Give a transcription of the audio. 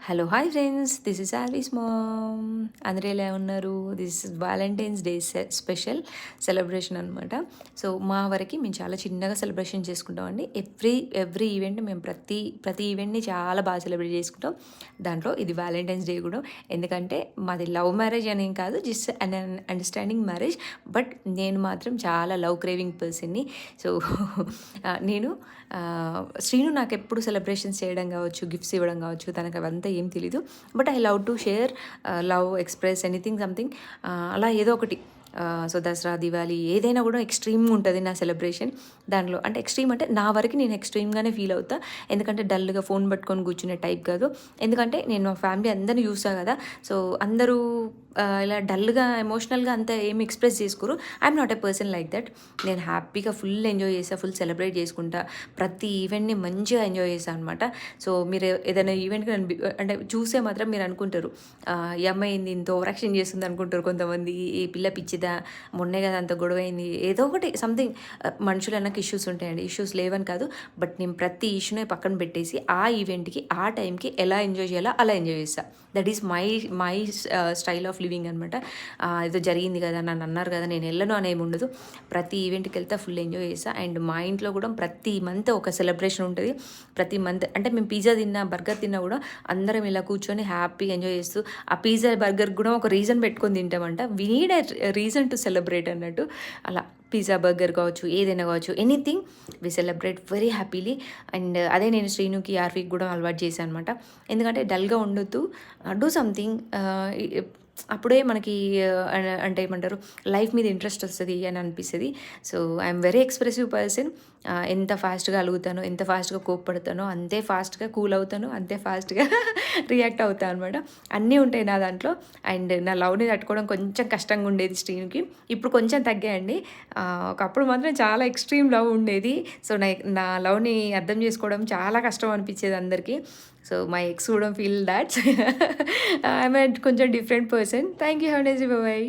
Hello hi friends, this is Arvi's mom. అందరూ ఎలా ఉన్నారు? This is Valentine's day special celebration అనమాట. సో మా వరకు మేము చాలా చిన్నగా సెలబ్రేషన్ చేసుకుంటామండి. ఎవ్రీ ఈవెంట్ మేము ప్రతి ఈవెంట్ని చాలా బాగా సెలబ్రేట్ చేసుకుంటాం. దాంట్లో ఇది వ్యాలంటైన్స్ డే కూడా. ఎందుకంటే మాది లవ్ మ్యారేజ్ అనేం కాదు, just an understanding marriage. But నేను మాత్రం చాలా లవ్ క్రేవింగ్ పర్సన్ని. సో నేను శ్రీను నాకు ఎప్పుడు సెలబ్రేషన్స్ చేయడం కావచ్చు, గిఫ్ట్స్ ఇవ్వడం కావచ్చు, తనకు అవంతా ఏం తెలీదు. But I love to share, love express anything something, అలా ఏదో ఒకటి. సో దసరా, దివాళీ ఏదైనా కూడా ఎక్స్ట్రీమ్గా ఉంటుంది నా సెలబ్రేషన్. దాంట్లో అంటే ఎక్స్ట్రీమ్ అంటే నా వరకు నేను ఎక్స్ట్రీమ్గానే ఫీల్ అవుతా. ఎందుకంటే డల్గా ఫోన్ పట్టుకొని కూర్చునే టైప్ కాదు. ఎందుకంటే నేను మా ఫ్యామిలీ అందరినీ చూసా కదా. సో అందరూ ఇలా డల్గా ఎమోషనల్గా అంతా ఏమి ఎక్స్ప్రెస్ చేసుకోరు. I'm not a person like that. నేను హ్యాపీగా ఫుల్ ఎంజాయ్ చేస్తా, ఫుల్ సెలబ్రేట్ చేసుకుంటా. ప్రతి ఈవెంట్ని మంచిగా ఎంజాయ్ చేస్తాను అనమాట. సో మీరు ఏదైనా ఈవెంట్కి అంటే చూసే మాత్రం మీరు అనుకుంటారు, ఈ అమ్మాయి ఏంది ఇంత ఓవరాక్షన్ చేస్తుంది అనుకుంటారు కొంతమంది. ఈ పిల్ల పిచ్చిదా, మొన్నే కదా అంత గొడవ అయింది, ఏదో ఒకటి సంథింగ్. మనుషులు అన్నకు ఇష్యూస్ ఉంటాయండి, ఇష్యూస్ లేవని కాదు. బట్ నేను ప్రతి ఇష్యూనే పక్కన పెట్టేసి ఆ ఈవెంట్కి ఆ టైంకి ఎలా ఎంజాయ్ చేయాలో అలా ఎంజాయ్ చేస్తాను. That is my style of living అనమాట. ఏదో జరిగింది కదా, నన్ను అన్నారు కదా, నేను వెళ్ళను అనేమి ఉండదు. ప్రతి ఈవెంట్కి వెళ్తే ఫుల్ ఎంజాయ్ చేస్తాను. అండ్ మా ఇంట్లో కూడా ప్రతి మంత్ ఒక సెలబ్రేషన్ ఉంటుంది. ప్రతి మంత్ అంటే మేము పిజ్జా తిన్నా, బర్గర్ తిన్నా కూడా అందరం ఇలా కూర్చొని హ్యాపీగా ఎంజాయ్ చేస్తూ ఆ పిజ్జా బర్గర్ కూడా ఒక రీజన్ పెట్టుకొని తింటామంట. We need a reason to celebrate అన్నట్టు. అలా పిజ్జా, బర్గర్ కావచ్చు, ఏదైనా కావచ్చు, anything we celebrate very happily. And అదే నేను శ్రీనుకి, ఆర్వీకి కూడా అలవాటు చేశాను అనమాట. ఎందుకంటే డల్గా ఉండొద్దు, డూ సంథింగ్. అప్పుడే మనకి అంటే ఏమంటారు, లైఫ్ మీద ఇంట్రెస్ట్ వస్తుంది అని అనిపిస్తుంది. So I'm very expressive person. ఎంత ఫాస్ట్గా అలుగుతానో, ఎంత ఫాస్ట్గా కోప్పడతానో, అంతే ఫాస్ట్గా కూల్ అవుతాను, అంతే ఫాస్ట్గా రియాక్ట్ అవుతాను అనమాట. అన్నీ ఉంటాయి నా దాంట్లో. అండ్ నా లవ్ని తట్టుకోవడం కొంచెం కష్టంగా ఉండేది శ్రీనుకి. ఇప్పుడు కొంచెం తగ్గాయండి. ఒకప్పుడు మాత్రం చాలా ఎక్స్ట్రీమ్ లవ్ ఉండేది. సో నా లవ్ని అర్థం చేసుకోవడం చాలా కష్టం అనిపించేది అందరికీ. సో మై ఎక్స్ కూడా ఫీల్ దాట్ ఐఎమ్ కొంచెం different person. Thank you. Have nice day. Bye.